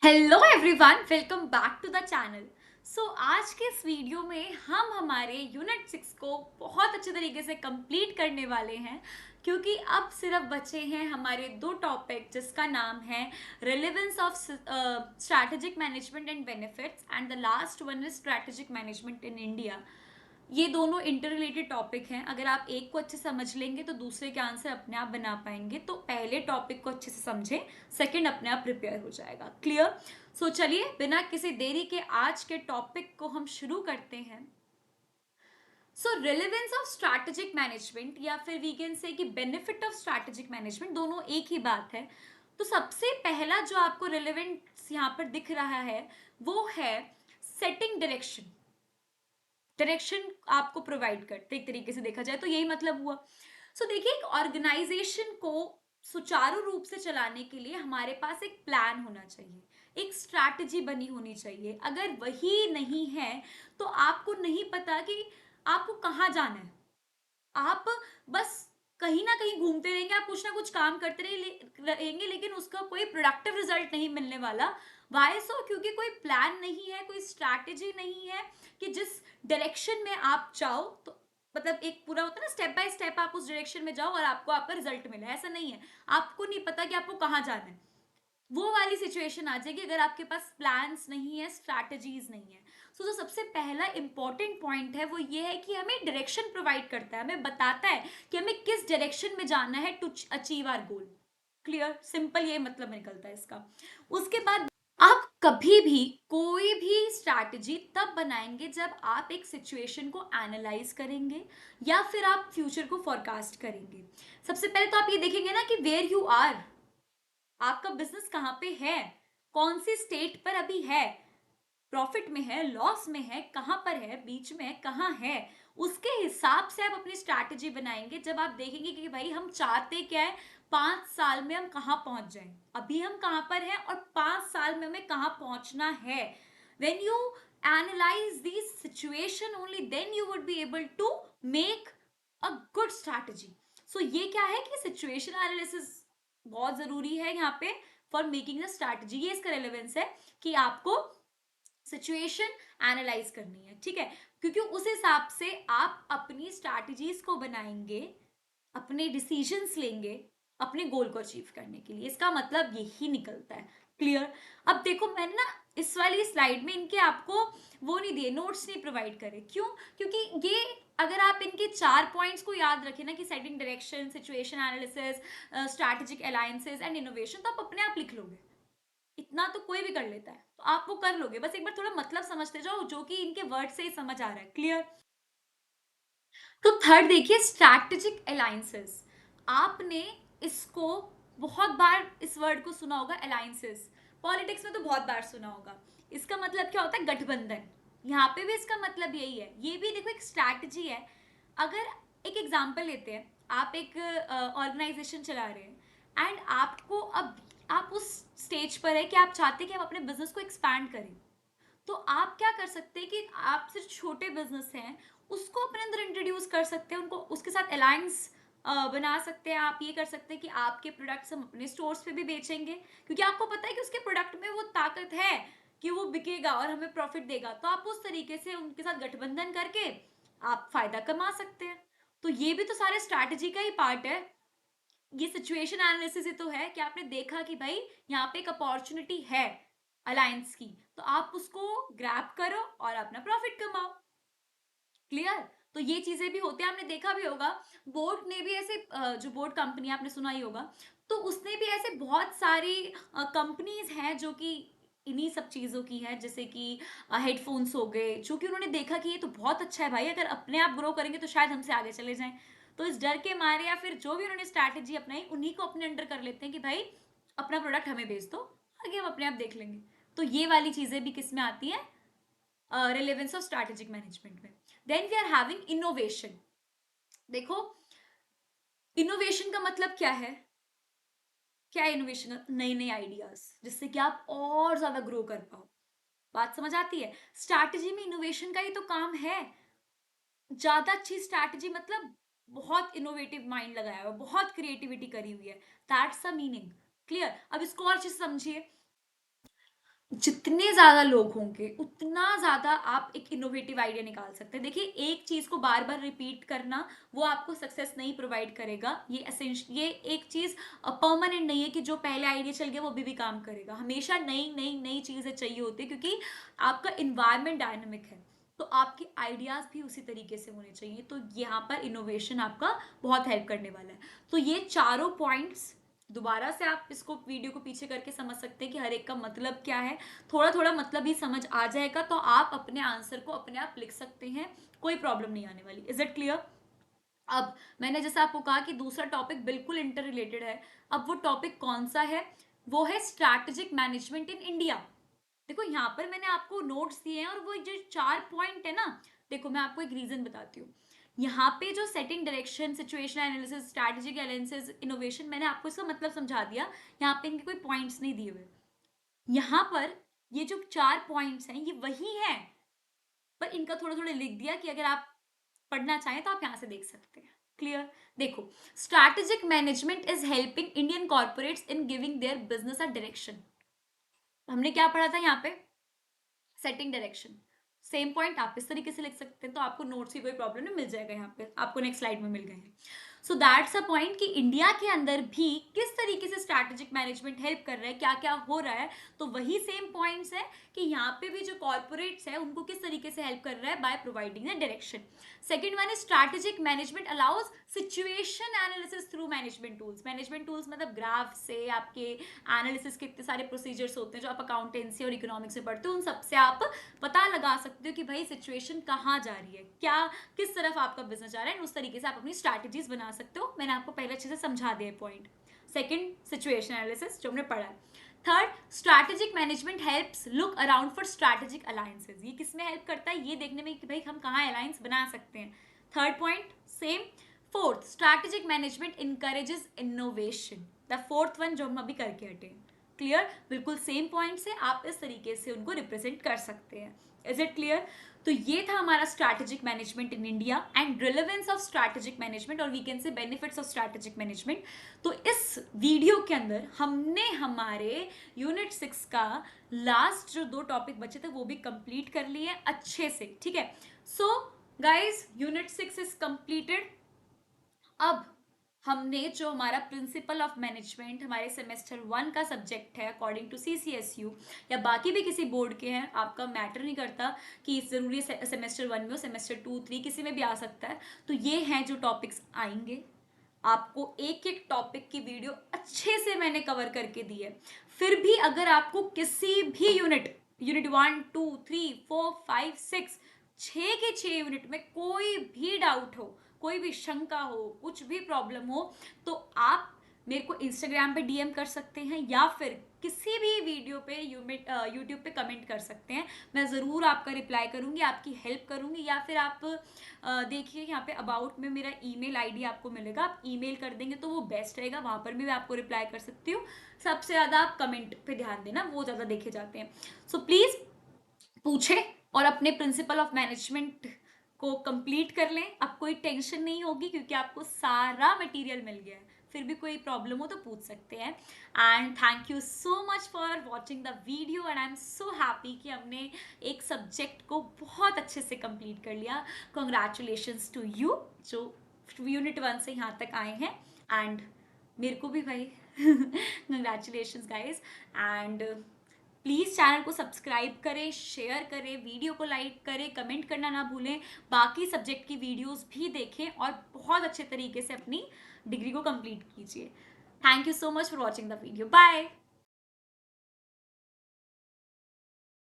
Hello everyone, welcome back to the channel. So आज के इस वीडियो में हम हमारे यूनिट 6 को बहुत अच्छे तरीके से कंप्लीट करने वाले हैं, क्योंकि अब सिर्फ बचे हैं हमारे दो टॉपिक, जिसका नाम है relevance of strategic management and benefits and the last one is strategic management in India. ये दोनों इंटर रिलेटेड टॉपिक हैं। अगर आप एक को अच्छे से समझ लेंगे तो दूसरे के आंसर अपने आप बना पाएंगे। तो पहले टॉपिक को अच्छे से समझें, सेकंड अपने आप प्रिपेयर हो जाएगा। क्लियर? सो चलिए बिना किसी देरी के आज के टॉपिक को हम शुरू करते हैं। सो रिलेवेंस ऑफ स्ट्रैटेजिक मैनेजमेंट, या फिर वी कैन से कि बेनिफिट ऑफ स्ट्रैटेजिक मैनेजमेंट, दोनों एक ही बात है। तो सबसे पहला जो आपको रिलेवेंस यहाँ पर दिख रहा है वो है सेटिंग डायरेक्शन। डायरेक्शन आपको प्रोवाइड करते, एक तरीके से देखा जाए तो यही मतलब हुआ। देखिए, एक ऑर्गेनाइजेशन को सुचारू रूप से चलाने के लिए हमारे पास एक प्लान होना चाहिए, एक स्ट्रैटेजी बनी होनी चाहिए। अगर वही नहीं है तो आपको नहीं पता कि आपको कहाँ जाना है। आप बस कहीं ना कहीं घूमते रहेंगे, आप कुछ ना कुछ काम करते रहेंगे, लेकिन उसका कोई प्रोडक्टिव रिजल्ट नहीं मिलने वाला। वाई सो? क्योंकि कोई प्लान नहीं है, कोई स्ट्रैटेजी नहीं है कि जिस डायरेक्शन में आप जाओ, तो मतलब एक पूरा होता है ना, स्टेप बाय स्टेप आप उस डायरेक्शन में जाओ और आपको आपका रिजल्ट मिले। ऐसा नहीं है। आपको नहीं पता कि आपको कहाँ जाना है। वो वाली सिचुएशन आ जाएगी अगर आपके पास प्लान्स नहीं है, स्ट्रैटेजीज नहीं है। जो सबसे पहला इंपॉर्टेंट पॉइंट है वो ये है कि हमें डायरेक्शन प्रोवाइड करता है, हमें बताता है कि हमें किस डायरेक्शन में जाना है to achieve our goal. Clear? Simple ये मतलब निकलता है इसका। उसके बाद आप कभी भी कोई भी स्ट्रैटेजी तब बनाएंगे जब आप एक सिचुएशन को एनालाइज करेंगे या फिर आप फ्यूचर को फोरकास्ट करेंगे। सबसे पहले तो आप ये देखेंगे ना कि वेयर यू आर, आपका बिजनेस कहाँ पे है, कौन सी स्टेट पर अभी है, प्रॉफिट में है, लॉस में है, कहाँ पर है, बीच में है, कहाँ है। उसके हिसाब से आप अपनी स्ट्रैटेजी बनाएंगे। जब आप देखेंगे कि भाई हम चाहते क्या है, 5 साल में हम कहाँ पहुंच जाएं, अभी हम कहाँ पर हैं और 5 साल में हमें कहाँ पहुंचना है। when you analyze these situation, only then you would be able to make a good strategy. ये क्या है कि सिचुएशन एनालिसिस बहुत जरूरी है यहाँ पे फॉर मेकिंग द स्ट्रैटेजी। ये इसका रेलेवेंस है कि आपको सिचुएशन एनालाइज करनी है, ठीक है? क्योंकि उस हिसाब से आप अपनी स्ट्रैटेजीज को बनाएंगे, अपने डिसीजंस लेंगे अपने गोल को अचीव करने के लिए। इसका मतलब यही निकलता है। क्लियर? अब देखो, मैंने ना इस वाली स्लाइड में इनके आपको वो नहीं दिए, नोट्स नहीं प्रोवाइड करे। क्यों? क्योंकि ये अगर आप इनके 4 पॉइंट्स को याद रखें ना, कि setting direction, situation analysis, strategic alliances and innovation, तो आप अपने आप लिख लोगे। इतना तो कोई भी कर लेता है, तो आप वो कर लोगे। बस एक बार थोड़ा मतलब समझते जाओ, जो कि इनके वर्ड से ही समझ आ रहा है। क्लियर? तो थर्ड देखिए, स्ट्रैटेजिक अलायंसेस। आपने इसको बहुत बार इस वर्ड को सुना होगा, अलायंसेस। पॉलिटिक्स में तो बहुत बार सुना होगा। इसका मतलब क्या होता है? गठबंधन। यहाँ पे भी इसका मतलब यही है। ये भी देखो एक स्ट्रैटेजी है। अगर एक एग्जांपल लेते हैं, आप एक ऑर्गेनाइजेशन चला रहे हैं एंड आपको अब आप उस स्टेज पर है कि आप चाहते हैं कि आप अपने बिजनेस को एक्सपैंड करें। तो आप क्या कर सकते हैं कि आप सिर्फ छोटे बिजनेस हैं उसको अपने अंदर इंट्रोड्यूस कर सकते हैं, उनको उसके साथ अलायंस बना सकते हैं। आप ये कर सकते हैं कि आपके प्रोडक्ट्स हम अपने स्टोर्स पे भी बेचेंगे, क्योंकि आपको पता है कि उसके प्रोडक्ट में वो ताकत है कि वो बिकेगा और हमें प्रॉफिट देगा। तो आप उस तरीके से उनके साथ गठबंधन करके आप फायदा कमा सकते हैं। तो ये भी तो सारे स्ट्रैटेजी का ही पार्ट है। ये सिचुएशन एनालिसिस ही तो है कि आपने देखा कि भाई यहाँ पे एक अपॉर्चुनिटी है अलायंस की, तो आप उसको ग्रैब करो और अपना प्रॉफिट कमाओ। क्लियर? तो ये चीजें भी होती है, आपने देखा भी होगा। बोट ने भी ऐसे जो बोट कंपनी आपने सुना ही होगा, तो उसने भी ऐसे बहुत सारी कंपनीज हैं जो कि इन्हीं सब चीजों की है। जैसे कि हेडफोन्स हो गए, जो कि उन्होंने देखा कि ये तो बहुत अच्छा है भाई, अगर अपने आप ग्रो करेंगे तो शायद हमसे आगे चले जाएं। तो इस डर के मारे, या फिर जो भी उन्होंने स्ट्रैटेजी अपनाई, उन्हीं को अपने अंडर कर लेते हैं कि भाई अपना प्रोडक्ट हमें बेच दो, आगे हम अपने आप देख लेंगे। तो ये वाली चीजें भी किस में आती है? रिलेवेंस ऑफ स्ट्रैटेजिक मैनेजमेंट में। Then we are having innovation. देखो, इनोवेशन का मतलब क्या है? क्या इनोवेशन? नई नई आइडियाज, जिससे कि आप और ज्यादा ग्रो कर पाओ। बात समझ आती है? स्ट्रैटेजी में इनोवेशन का ही तो काम है। ज्यादा अच्छी स्ट्रैटेजी मतलब बहुत इनोवेटिव माइंड लगाया हुआ, बहुत क्रिएटिविटी करी हुई है। That's the meaning. क्लियर? अब इसको और अच्छे से समझिए। जितने ज़्यादा लोग होंगे, उतना ज़्यादा आप एक इनोवेटिव आइडिया निकाल सकते हैं। देखिए, एक चीज़ को बार-बार रिपीट करना, वो आपको सक्सेस नहीं प्रोवाइड करेगा। ये एक चीज़ परमानेंट नहीं है कि जो पहले आइडिया चल गया, वो अभी भी काम करेगा। हमेशा नई चीज़ें चाहिए होती है, क्योंकि आपका एनवायरनमेंट डायनामिक है, तो आपके आइडियाज़ भी उसी तरीके से होने चाहिए। तो यहाँ पर इनोवेशन आपका बहुत हेल्प करने वाला है। तो ये चारों पॉइंट्स दोबारा से आप इसको वीडियो को पीछे करके समझ सकते हैं कि हर एक का मतलब क्या है। थोड़ा थोड़ा मतलब ही समझ आ जाएगा तो आप अपने आंसर को अपने आप लिख सकते हैं, कोई प्रॉब्लम नहीं आने वाली। Is it clear? अब मैंने जैसे आपको कहा कि दूसरा टॉपिक बिल्कुल इंटर रिलेटेड है। अब वो टॉपिक कौन सा है? वो है स्ट्रैटेजिक मैनेजमेंट इन इंडिया। देखो, यहाँ पर मैंने आपको नोट्स दिए हैं और वो जो 4 पॉइंट है ना, देखो मैं आपको एक रीजन बताती हूँ। यहाँ पे जो setting direction, situation analysis, strategic analysis, innovation, मैंने आपको इसका मतलब समझा दिया। यहाँ पे इनके कोई पॉइंट्स नहीं दिए हुए। यहाँ पर ये जो 4 पॉइंट्स हैं, ये वही हैं, पर इनका थोड़ा-थोड़ा लिख दिया कि अगर आप पढ़ना चाहें तो आप यहाँ से देख सकते हैं। क्लियर? देखो, strategic management is helping Indian corporates in giving their business a direction. हमने क्या पढ़ा था यहाँ पे? Setting direction. सेम पॉइंट आप इस तरीके से लिख सकते हैं, तो आपको नोट्स की कोई प्रॉब्लम नहीं, मिल जाएगा यहाँ पे, आपको नेक्स्ट स्लाइड में मिल गए हैं। सो दैट्स अ पॉइंट कि इंडिया के अंदर भी किस तरीके से स्ट्रैटेजिक मैनेजमेंट हेल्प कर रहा है, क्या क्या हो रहा है। तो वही सेम पॉइंट्स है कि यहाँ पे भी जो कॉर्पोरेट्स है उनको किस तरीके से हेल्प कर रहा है, by providing the direction. Second one is strategic management allows situation analysis through management tools. Management tools मतलब ग्राफ से आपके एनालिसिस के इतने सारे प्रोसीजर्स होते हैं जो आप अकाउंटेंसी और इकोनॉमिक्स में पढ़ते हो, उन सबसे आप पता लगा सकते हो कि भाई सिचुएशन कहाँ जा रही है, क्या किस तरफ आपका बिजनेस जा रहा है, उस तरीके से आप अपनी स्ट्रैटेजीज बना सकते हो। मैंने आपको पहले अच्छे से समझा दिया पॉइंट। सेकंड, सिचुएशन एनालिसिस जो हमने पढ़ा है। Third, strategic management helps look around for strategic alliances. ये किसमें हेल्प करता है? ये देखने में कि भाई हम कहाँ अलायंस बना सकते हैं। Third point same. Fourth, strategic management encourages innovation. The fourth one जो हम अभी करके हटे। क्लियर? बिल्कुल सेम पॉइंट से आप इस तरीके से उनको रिप्रेजेंट कर सकते हैं। Is it clear? तो ये था हमारा strategic management in India and relevance of strategic management, और we can say benefits of strategic management. तो इस वीडियो के अंदर हमने हमारे यूनिट 6 का लास्ट जो 2 टॉपिक बचे थे वो भी कंप्लीट कर लिए अच्छे से। ठीक है? So guys, unit 6 is completed. अब हमने जो हमारा प्रिंसिपल ऑफ मैनेजमेंट हमारे सेमेस्टर 1 का सब्जेक्ट है, अकॉर्डिंग टू CCSU या बाकी भी किसी बोर्ड के हैं, आपका मैटर नहीं करता कि ज़रूरी सेमेस्टर 1 में हो, सेमेस्टर 2, 3 किसी में भी आ सकता है। तो ये हैं जो टॉपिक्स आएंगे। आपको एक एक टॉपिक की वीडियो अच्छे से मैंने कवर करके दी है। फिर भी अगर आपको किसी भी यूनिट 1, 2, 3, 4, 5, 6, 6 के 6 यूनिट में कोई भी डाउट हो, कोई भी शंका हो, कुछ भी प्रॉब्लम हो, तो आप मेरे को इंस्टाग्राम पे DM कर सकते हैं या फिर किसी भी वीडियो पे यूट्यूब पे कमेंट कर सकते हैं। मैं ज़रूर आपका रिप्लाई करूँगी, आपकी हेल्प करूँगी। या फिर आप देखिए यहाँ पे अबाउट में मेरा ईमेल आईडी आपको मिलेगा, आप ईमेल कर देंगे तो वो बेस्ट रहेगा, वहाँ पर भी मैं आपको रिप्लाई कर सकती हूँ। सबसे ज़्यादा आप कमेंट पे ध्यान देना, वो ज़्यादा देखे जाते हैं। सो प्लीज़ पूछे और अपने प्रिंसिपल ऑफ मैनेजमेंट को कंप्लीट कर लें। अब कोई टेंशन नहीं होगी क्योंकि आपको सारा मटेरियल मिल गया है। फिर भी कोई प्रॉब्लम हो तो पूछ सकते हैं। And thank you so much for watching the video and I am so happy कि हमने एक सब्जेक्ट को बहुत अच्छे से कंप्लीट कर लिया। कॉन्ग्रेचुलेशंस टू यू जो यूनिट 1 से यहाँ तक आए हैं, एंड मेरे को भी भाई congratulations guys. And please channel को सब्सक्राइब करें, शेयर करें, वीडियो को लाइक करें, कमेंट करना ना भूलें। बाकी सब्जेक्ट की वीडियोस भी देखें और बहुत अच्छे तरीके से अपनी डिग्री को कंप्लीट कीजिए। Thank you so much for watching the video. Bye.